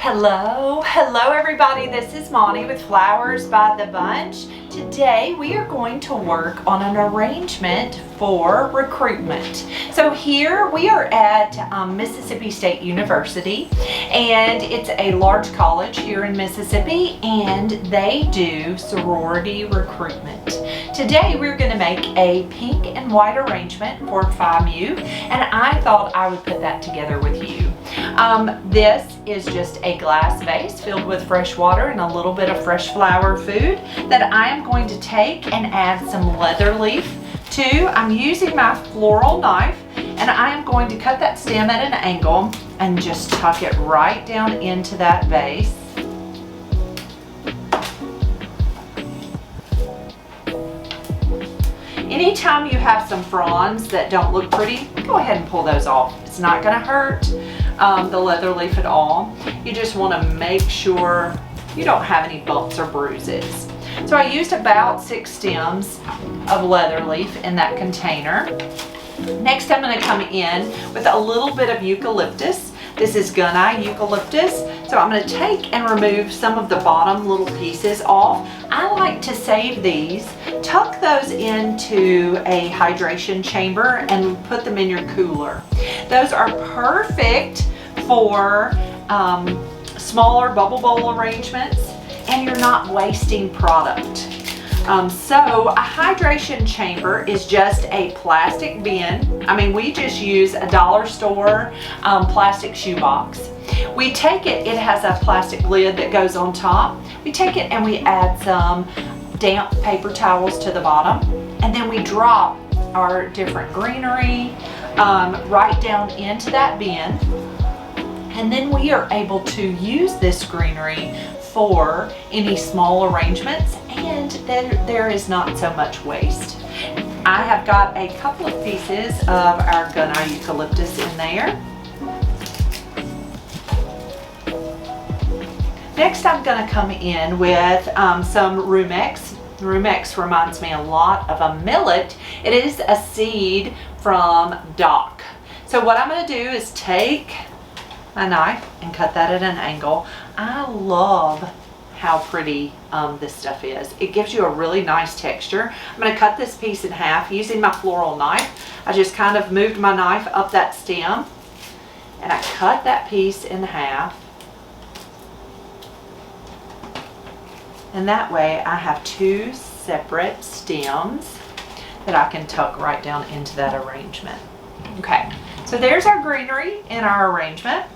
Hello everybody, this is Monty with Flowers by the Bunch. Today we are going to work on an arrangement for recruitment. So here we are at Mississippi State University, and it's a large college here in Mississippi, and they do sorority recruitment. Today we're going to make a pink and white arrangement for FIMU, and I thought I would put that together with you. This is just a glass vase filled with fresh water and a little bit of fresh flower food that I am going to take and add some leather leaf to. I'm using my floral knife, and I am going to cut that stem at an angle and just tuck it right down into that vase. Anytime you have some fronds that don't look pretty, go ahead and pull those off. It's not going to hurt the leather leaf at all. You just want to make sure you don't have any bumps or bruises. So I used about 6 stems of leather leaf in that container. Next, I'm going to come in with a little bit of eucalyptus. This is gunite eucalyptus. So I'm going to take and remove some of the bottom little pieces off. I like to save these, tuck those into a hydration chamber and put them in your cooler. Those are perfect for smaller bubble bowl arrangements, and you're not wasting product. So a hydration chamber is just a plastic bin. I mean, we just use a dollar store plastic shoebox. We take it, it has a plastic lid that goes on top. We take it and we add some damp paper towels to the bottom, and then we drop our different greenery right down into that bin. And then we are able to use this greenery for any small arrangements, and there is not so much waste. I have got a couple of pieces of our gunite eucalyptus in there. Next, I'm going to come in with some rumex. Rumex reminds me a lot of a millet. It is a seed from dock. So what I'm going to do is take my knife and cut that at an angle. I love how pretty this stuff is. It gives you a really nice texture. I'm going to cut this piece in half using my floral knife. I just kind of moved my knife up that stem, and I cut that piece in half. And that way I have 2 separate stems that I can tuck right down into that arrangement. Okay, so there's our greenery in our arrangement.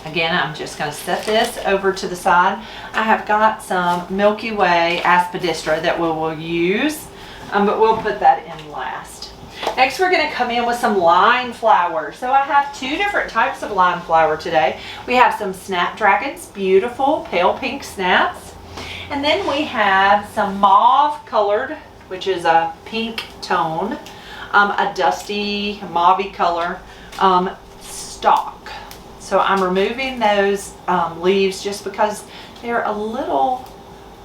Again, I'm just going to set this over to the side. I have got some Milky Way aspidistra that we will use, but we'll put that in last. Next, we're going to come in with some line flower. So I have 2 different types of line flower today. We have some snapdragons, beautiful pale pink snaps. And then we have some mauve colored, which is a pink tone, a dusty mauve color stalk. So I'm removing those leaves just because they're a little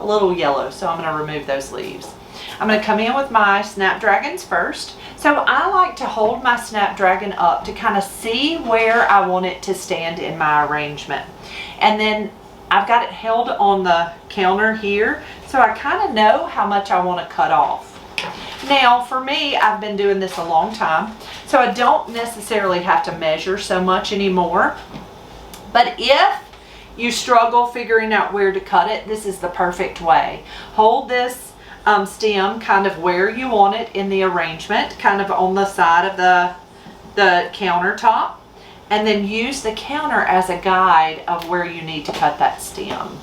yellow. So I'm going to remove those leaves. I'm going to come in with my snapdragons first. So I like to hold my snapdragon up to kind of see where I want it to stand in my arrangement. And then I've got it held on the counter here, so I kind of know how much I want to cut off. Now, for me, I've been doing this a long time, so I don't necessarily have to measure so much anymore. But if you struggle figuring out where to cut it, this is the perfect way. Hold this stem kind of where you want it in the arrangement, kind of on the side of the countertop. And then use the counter as a guide of where you need to cut that stem.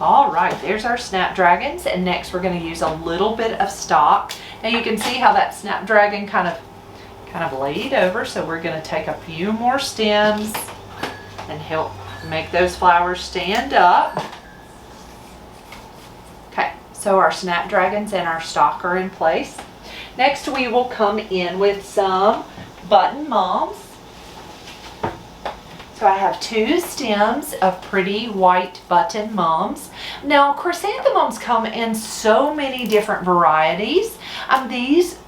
All right, there's our snapdragons, and next we're going to use a little bit of stalk. Now you can see how that snapdragon kind of laid over, so we're going to take a few more stems and help make those flowers stand up. So our snapdragons and our stalk are in place. Next, we will come in with some button moms. So I have 2 stems of pretty white button mums. Now, chrysanthemums come in so many different varieties. These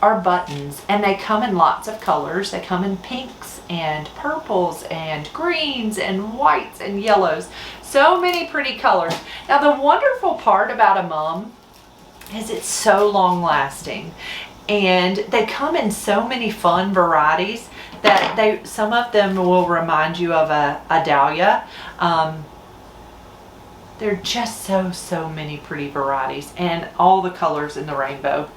are buttons, and they come in lots of colors. They come in pinks and purples and greens and whites and yellows. So many pretty colors. Now the wonderful part about a mum is it's so long lasting, and they come in so many fun varieties that some of them will remind you of a dahlia. They're just so many pretty varieties, and all the colors in the rainbow.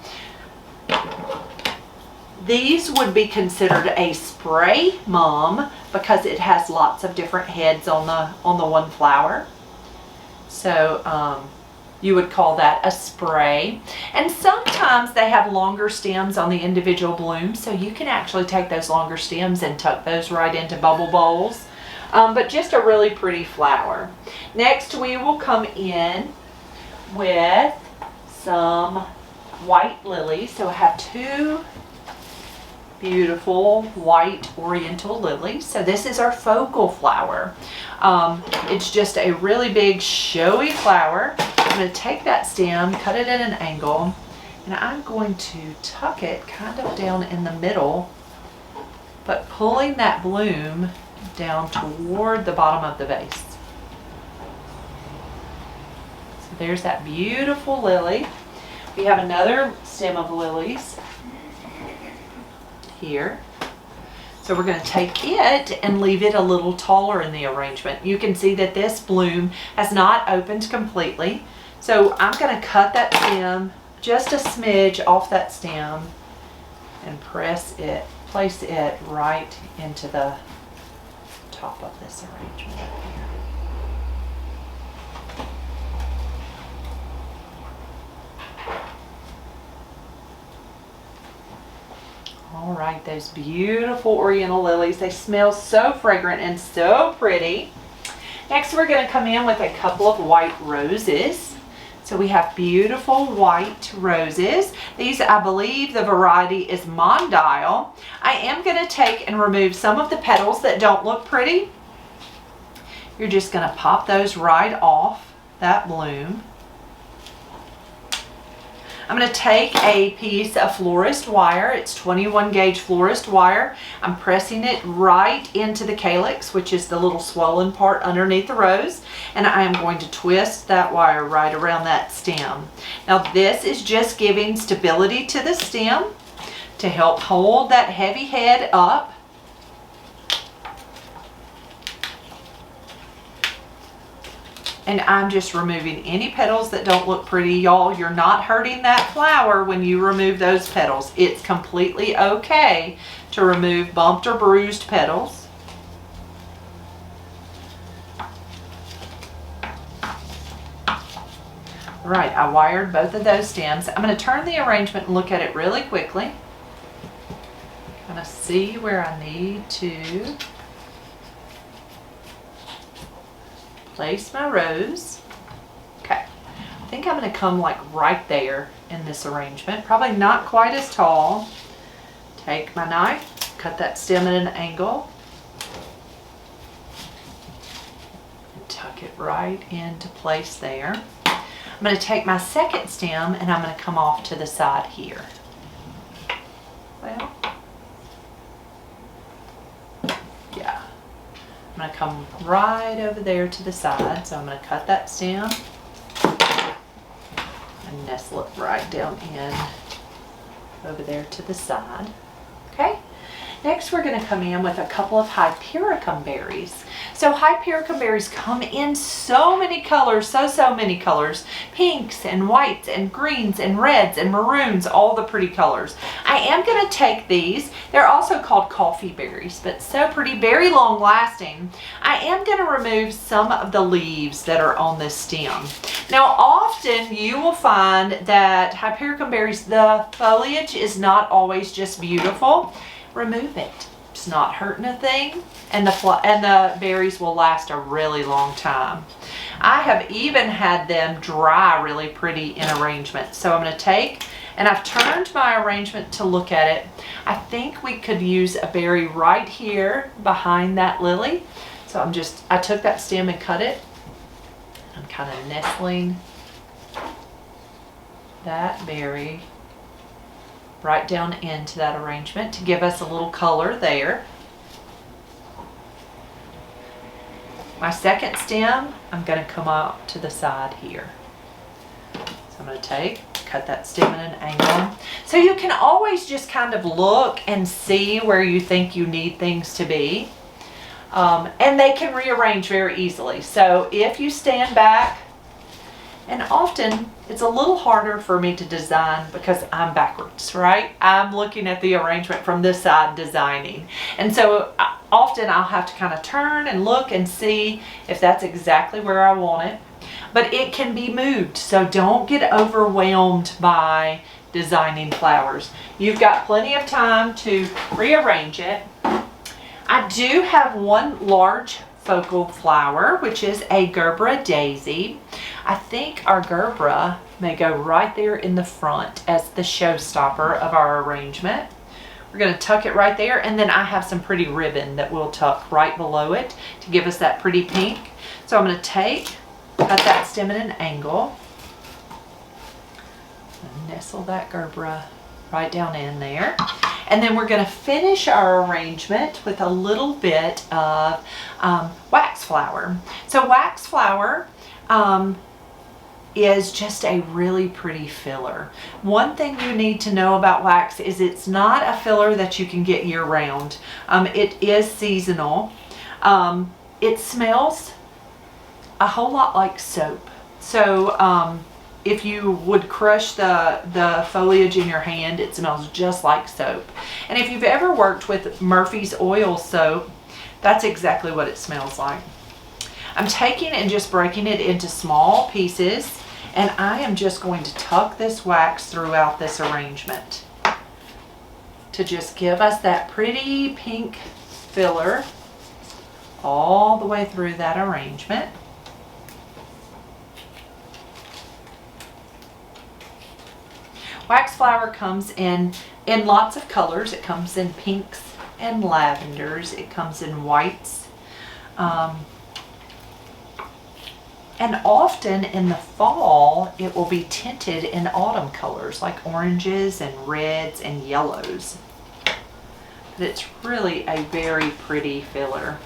These would be considered a spray mum because it has lots of different heads on the one flower. So you would call that a spray. And sometimes they have longer stems on the individual blooms, so you can actually take those longer stems and tuck those right into bubble bowls. But just a really pretty flower. Next we will come in with some white lilies. So I have two beautiful white oriental lilies. So this is our focal flower. It's just a really big showy flower. I'm going to take that stem, cut it at an angle, and I'm going to tuck it kind of down in the middle, but pulling that bloom down toward the bottom of the vase. So there's that beautiful lily. We have another stem of lilies here. So we're going to take it and leave it a little taller in the arrangement. You can see that this bloom has not opened completely. So I'm going to cut that stem just a smidge off that stem and place it right into the top of this arrangement up here. All right, those beautiful oriental lilies. They smell so fragrant and so pretty. Next, we're going to come in with a couple of white roses. So we have beautiful white roses. These, I believe the variety is Mondial. I am going to take and remove some of the petals that don't look pretty. You're just going to pop those right off that bloom. I'm going to take a piece of florist wire. It's 21 gauge florist wire. I'm pressing it right into the calyx, which is the little swollen part underneath the rose, and I am going to twist that wire right around that stem. Now this is just giving stability to the stem to help hold that heavy head up. And I'm just removing any petals that don't look pretty. Y'all, you're not hurting that flower when you remove those petals. It's completely okay to remove bumped or bruised petals. Right, I wired both of those stems. I'm going to turn the arrangement and look at it really quickly. Kind of see where I need to place my rose. Okay, I think I'm going to come like right there in this arrangement, probably not quite as tall. Take my knife, cut that stem at an angle, and tuck it right into place there. I'm going to take my second stem and I'm going to come off to the side here. Well, yeah. I'm going to come right over there to the side. So I'm going to cut that stem and nestle it right down in over there to the side. Okay. Next, we're going to come in with a couple of hypericum berries. So hypericum berries come in so many colors, so many colors. Pinks and whites and greens and reds and maroons, all the pretty colors. I am going to take these. They're also called coffee berries, but so pretty, very long lasting. I am going to remove some of the leaves that are on this stem. Now, often you will find that hypericum berries, the foliage is not always just beautiful. Remove it. It's not hurting a thing, and the berries will last a really long time. I have even had them dry really pretty in arrangement. So I'm going to take, and I've turned my arrangement to look at it. I think we could use a berry right here behind that lily. So I took that stem and cut it. I'm kind of nestling that berry right down into that arrangement to give us a little color there. My second stem, I'm going to come out to the side here. So I'm going to cut that stem at an angle. So you can always just kind of look and see where you think you need things to be. And they can rearrange very easily. So if you stand back, and often it's a little harder for me to design because I'm backwards, right? I'm looking at the arrangement from this side designing. And so often I'll have to kind of turn and look and see if that's exactly where I want it. But it can be moved, so don't get overwhelmed by designing flowers. You've got plenty of time to rearrange it. I do have one large focal flower, which is a Gerbera daisy. I think our Gerbera may go right there in the front as the showstopper of our arrangement. We're going to tuck it right there, and then I have some pretty ribbon that we'll tuck right below it to give us that pretty pink. So I'm going to cut that stem at an angle, and nestle that Gerbera right down in there. And then we're going to finish our arrangement with a little bit of wax flower. So wax flower is just a really pretty filler. One thing you need to know about wax is it's not a filler that you can get year round. It is seasonal. It smells a whole lot like soap. So if you would crush the foliage in your hand, it smells just like soap. And if you've ever worked with Murphy's oil soap, that's exactly what it smells like. I'm taking and just breaking it into small pieces, and I am just going to tuck this wax throughout this arrangement to just give us that pretty pink filler all the way through that arrangement. Wax flower comes in lots of colors. It comes in pinks and lavenders. It comes in whites. And often in the fall, it will be tinted in autumn colors like oranges and reds and yellows. But it's really a very pretty filler.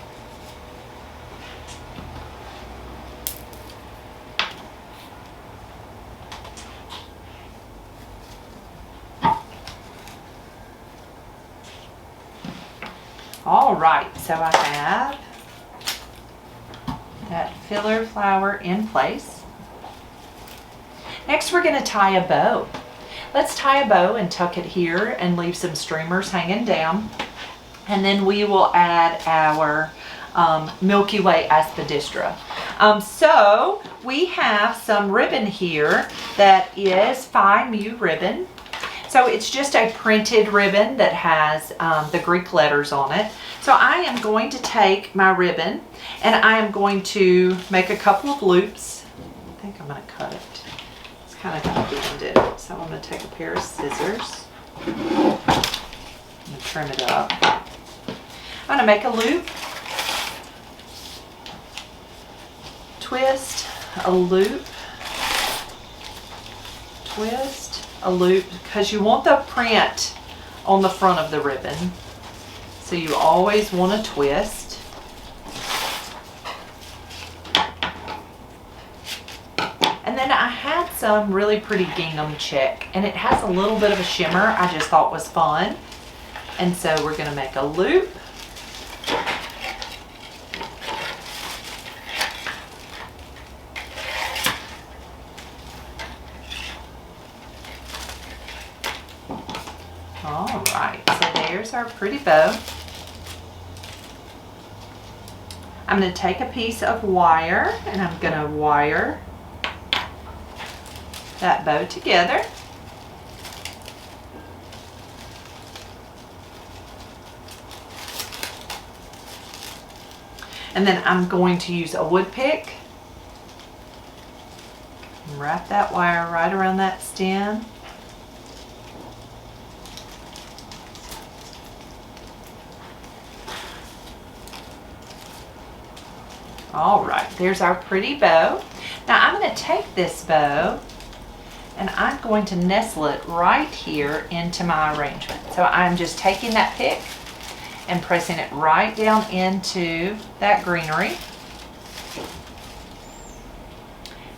All right, so I have that filler flower in place. Next, we're going to tie a bow. Let's tie a bow and tuck it here and leave some streamers hanging down. And then we will add our Milky Way aspidistra. So we have some ribbon here that is fine Mew ribbon. So it's just a printed ribbon that has the Greek letters on it. So I am going to take my ribbon and I am going to make a couple of loops. I think I'm going to cut it. It's kind of bended. So I'm going to take a pair of scissors. I'm going to trim it up. I'm going to make a loop, twist, a loop, twist, a loop, because you want the print on the front of the ribbon. So you always want to twist. And then I had some really pretty gingham check, and it has a little bit of a shimmer I just thought was fun. And so we're going to make a loop. All right, so there's our pretty bow. I'm going to take a piece of wire and I'm going to wire that bow together. And then I'm going to use a wood pick and wrap that wire right around that stem. All right, there's our pretty bow. Now I'm going to take this bow and I'm going to nestle it right here into my arrangement. So I'm just taking that pick and pressing it right down into that greenery.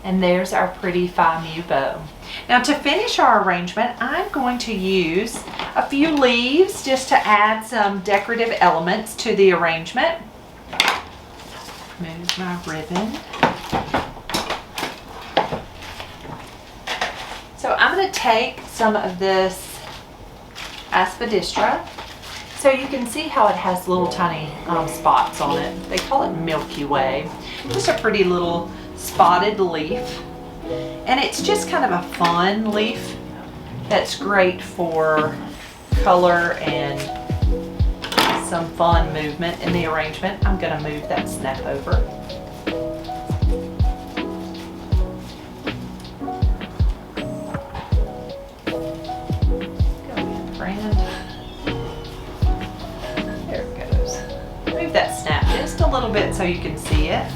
And there's our pretty FIMU bow. Now to finish our arrangement, I'm going to use a few leaves just to add some decorative elements to the arrangement. Move my ribbon. So I'm going to take some of this aspidistra. So you can see how it has little tiny spots on it. They call it Milky Way. Just a pretty little spotted leaf. And it's just kind of a fun leaf that's great for color and some fun movement in the arrangement. I'm going to move that snap over. Go in, friend. There it goes. Move that snap just a little bit so you can see it.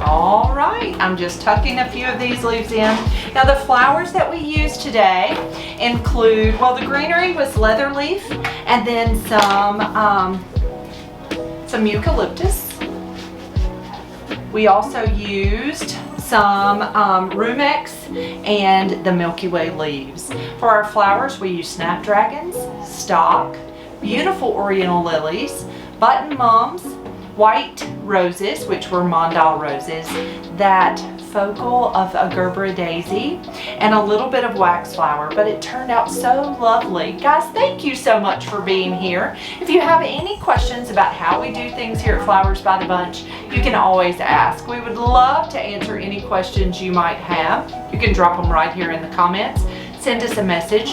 All right, I'm just tucking a few of these leaves in. Now the flowers that we use today include, well, the greenery was leather leaf, and then some eucalyptus. We also used some rumex and the Milky Way leaves. For our flowers, we use snapdragons, stock, beautiful oriental lilies, button mums, white roses, which were mondal roses, that focal of a Gerbera daisy, and a little bit of wax flower, but it turned out so lovely. Guys, thank you so much for being here. If you have any questions about how we do things here at Flowers by the Bunch, you can always ask. We would love to answer any questions you might have. You can drop them right here in the comments. Send us a message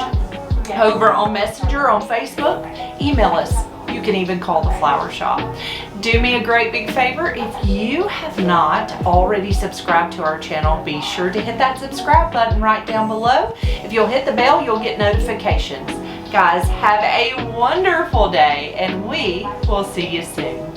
over on Messenger, on Facebook, email us. You can even call the flower shop. Do me a great big favor. If you have not already subscribed to our channel, be sure to hit that subscribe button right down below. If you'll hit the bell, you'll get notifications. Guys, have a wonderful day, and we will see you soon.